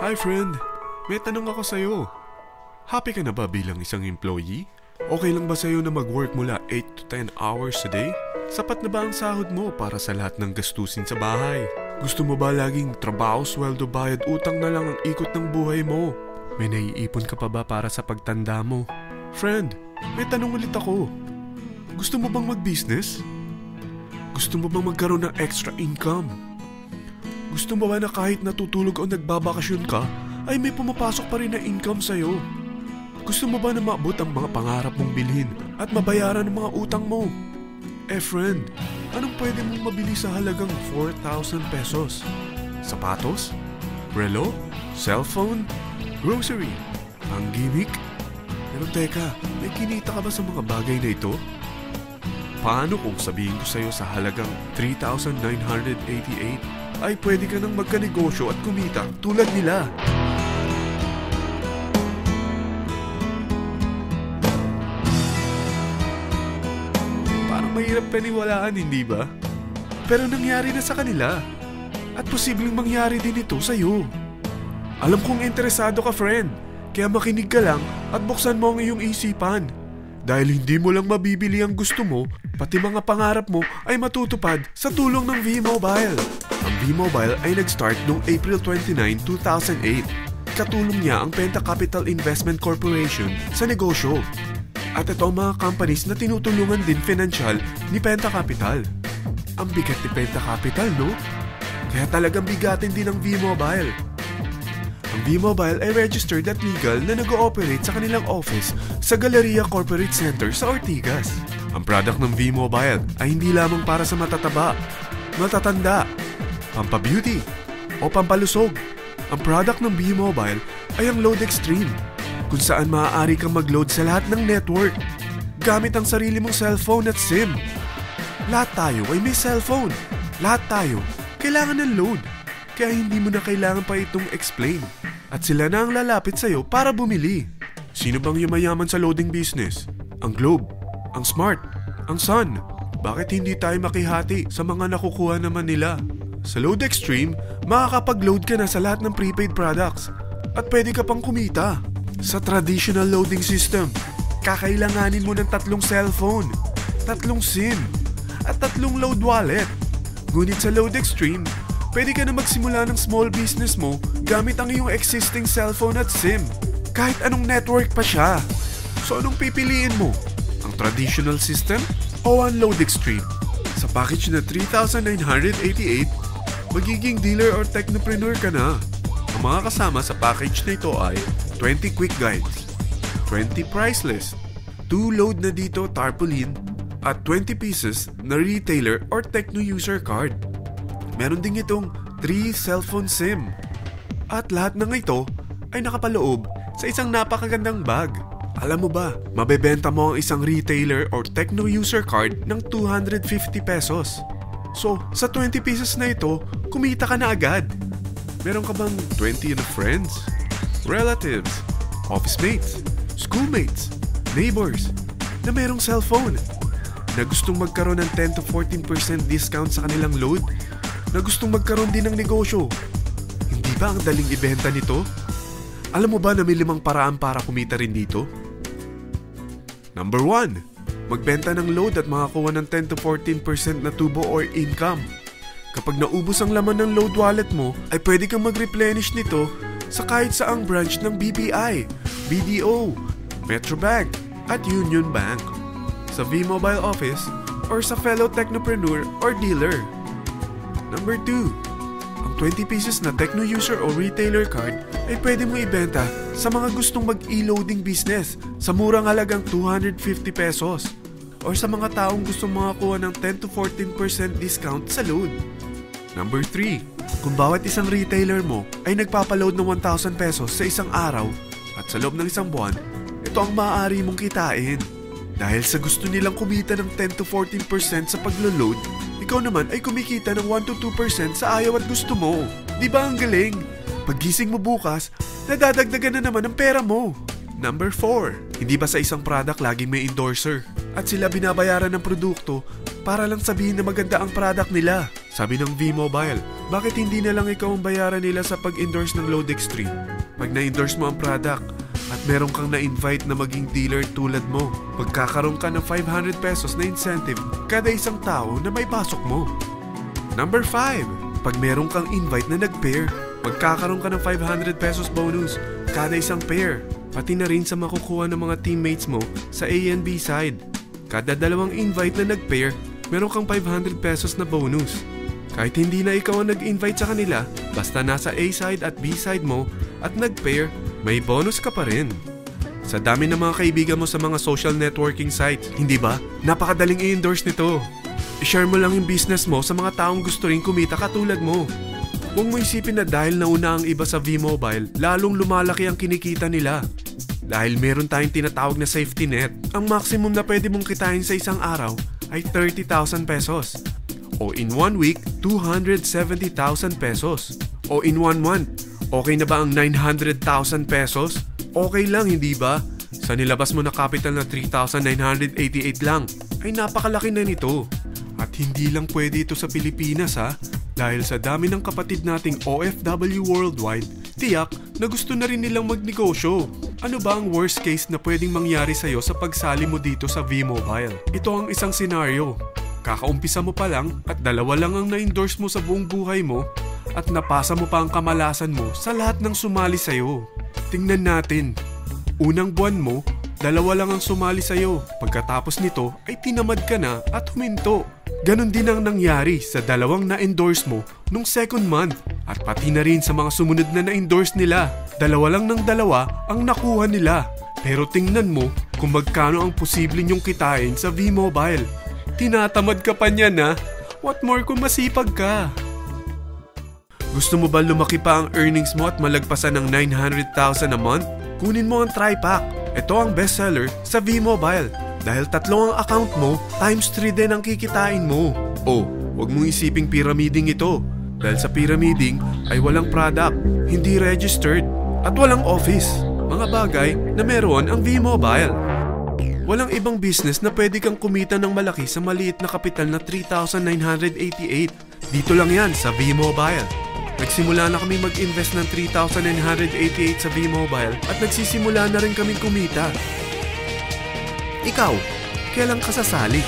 Hi friend, may tanong ako sa'yo. Happy ka na ba bilang isang employee? Okay lang ba sa'yo na mag-work mula 8 to 10 hours a day? Sapat na ba ang sahod mo para sa lahat ng gastusin sa bahay? Gusto mo ba laging trabaho, sweldo, bayad, utang na lang ang ikot ng buhay mo? May naiipon ka pa ba para sa pagtanda mo? Friend, may tanong ulit ako. Gusto mo bang mag-business? Gusto mo bang magkaroon ng extra income? Gusto mo ba na kahit natutulog o nagbabakasyon ka, ay may pumapasok pa rin na income sa'yo? Gusto mo ba na maabot ang mga pangarap mong bilhin at mabayaran ang mga utang mo? Friend, anong pwede mong mabili sa halagang 4,000 pesos? Sapatos? Relo? Cellphone? Grocery? Ang gimmick? Pero teka, may kinita ka ba sa mga bagay na ito? Paano kung sabihin ko sa'yo sa halagang 3,988 ay pwede ka nang magkanegosyo at kumita tulad nila? Mahirap paniwalaan, hindi ba? Pero nangyari na sa kanila. At posibleng mangyari din ito sa'yo. Alam kong interesado ka, friend. Kaya makinig ka lang at buksan mo ang iyong isipan. Dahil hindi mo lang mabibili ang gusto mo, pati mga pangarap mo ay matutupad sa tulong ng V-Mobile. Ang V-Mobile ay nag-start noong April 29, 2008. Katulong niya ang Penta Capital Investment Corporation sa negosyo. At ito ang mga companies na tinutulungan din financial ni Penta Capital. Ang bigat ni Penta Capital, no? Kaya talagang bigatin din ang V-Mobile. Ang V-Mobile ay registered at legal na nag-ooperate sa kanilang office sa Galleria Corporate Center sa Ortigas. Ang product ng V-Mobile ay hindi lamang para sa matataba, matatanda, pampabeauty, o pampalusog. Ang product ng V-Mobile ay ang Load Extreme, kung saan maaari kang mag-load sa lahat ng network gamit ang sarili mong cellphone at SIM. Lahat tayo ay may cellphone. Lahat tayo kailangan ng load. Kaya hindi mo na kailangan pa itong explain. At sila na ang lalapit sa'yo para bumili. Sino bang yumayaman sa loading business? Ang Globe, ang Smart, ang Sun. Bakit hindi tayo makihati sa mga nakukuha naman nila? Sa Load Extreme, makakapag-load ka na sa lahat ng prepaid products. At pwede ka pang kumita. Sa traditional loading system, kakailanganin mo ng 3 cellphone, 3 SIM, at 3 load wallet. Ngunit sa Load Extreme, pwede ka na magsimula ng small business mo gamit ang iyong existing cellphone at SIM. Kahit anong network pa siya. So anong pipiliin mo? Ang traditional system o ang Load Extreme? Sa package na 3,988, magiging dealer or technopreneur ka na. Ang mga kasama sa package na ito ay 20 quick guides, 20 price list, 2 load na dito tarpaulin, at 20 pieces na retailer or techno user card. Meron din itong 3 cellphone SIM. At lahat ng ito ay nakapaloob sa isang napakagandang bag. Alam mo ba, mabebenta mo ang isang retailer or techno user card ng 250 pesos. So, sa 20 pieces na ito, kumita ka na agad. Meron ka bang 20 na friends, relatives, office mates, schoolmates, neighbors na merong cellphone, na gustong magkaroon ng 10 to 14% discount sa kanilang load, na gustong magkaroon din ng negosyo? Hindi ba ang daling ibenta nito? Alam mo ba na may 5 paraan para kumita rin dito? Number 1, magbenta ng load at makakuha ng 10 to 14% na tubo or income. Kapag naubos ang laman ng load wallet mo, ay pwede kang mag-replenish nito sa kahit saang branch ng BPI, BDO, Metrobank, at Union Bank, sa V-Mobile office, or sa fellow technopreneur or dealer. Number 2, ang 20 pieces na techno user o retailer card ay pwede mo ibenta sa mga gustong mag-e-loading business sa murang halagang 250 pesos, or sa mga taong gustong makakuha ng 10 to 14% discount sa load. Number 3, kung bawat isang retailer mo ay nagpapaload ng 1,000 pesos sa isang araw at sa loob ng isang buwan, ito ang maaari mong kitain. Dahil sa gusto nilang kumita ng 10 to 14% sa paglo-load, ikaw naman ay kumikita ng 1 to 2% sa ayaw at gusto mo. Di ba ang galing? Paggising mo bukas, nadadagdagan na naman ang pera mo. Number 4, hindi ba sa isang product laging may endorser? At sila binabayaran ng produkto para lang sabihin na maganda ang product nila. Sabi ng V-Mobile, bakit hindi na lang ikaw ang bayaran nila sa pag-endorse ng Load Extreme? Pag na-endorse mo ang product at meron kang na-invite na maging dealer tulad mo, magkakaroon ka ng 500 pesos na incentive kada isang tao na may pasok mo. Number 5. Pag meron kang invite na nag-pair, magkakaroon ka ng 500 pesos bonus kada isang pair, pati na rin sa makukuha ng mga teammates mo sa A and B side. Kada dalawang invite na nag-pair, meron kang 500 pesos na bonus. Kahit hindi na ikaw ang nag-invite sa kanila, basta nasa A side at B side mo at nag-pair, may bonus ka pa rin. Sa dami ng mga kaibigan mo sa mga social networking sites, hindi ba? Napakadaling i-endorse nito. I-share mo lang yung business mo sa mga taong gusto rin kumita katulad mo. Huwag mo isipin na dahil nauna ang iba sa V-Mobile, lalong lumalaki ang kinikita nila. Dahil meron tayong tinatawag na safety net, ang maximum na pwede mong kitain sa isang araw ay 30,000 pesos. O in 1 week, 270,000 pesos. O in 1 month, okay na ba ang 900,000 pesos? Okay lang, hindi ba? Sa nilabas mo na capital na 3,988 lang, ay napakalaki na nito. At hindi lang pwede ito sa Pilipinas ha, dahil sa dami ng kapatid nating OFW worldwide, tiyak na gusto na rin nilang magnegosyo. Ano ba ang worst case na pwedeng mangyari sa'yo sa pagsali mo dito sa V-Mobile? Ito ang isang senaryo. Kakaumpisa mo pa lang at 2 lang ang na-endorse mo sa buong buhay mo at napasa mo pa ang kamalasan mo sa lahat ng sumali sa'yo. Tingnan natin. Unang buwan mo, 2 lang ang sumali sa'yo. Pagkatapos nito ay tinamad ka na at huminto. Ganon din ang nangyari sa 2 na-endorse mo nung second month at pati na rin sa mga sumunod na na-endorse nila. 2 lang ng 2 ang nakuha nila. Pero tingnan mo kung magkano ang posible nyong kitain sa V-Mobile. Tinatamad ka pa niyan ha? What more kung masipag ka? Gusto mo ba lumaki pa ang earnings mo at malagpasan ng 900,000 a month? Kunin mo ang TriPack. Ito ang bestseller sa V-Mobile. Dahil 3 ang account mo, times 3 din ang kikitain mo. Oh, huwag mong isiping pyramiding ito. Dahil sa pyramiding ay walang product, hindi registered, at walang office. Mga bagay na meron ang V-Mobile. Walang ibang business na pwede kang kumita ng malaki sa maliit na kapital na 3,988. Dito lang yan sa V-Mobile. Nagsimula na kami mag-invest ng 3,988 sa V-Mobile at nagsisimula na rin kaming kumita. Ikaw, kailan ka sasali?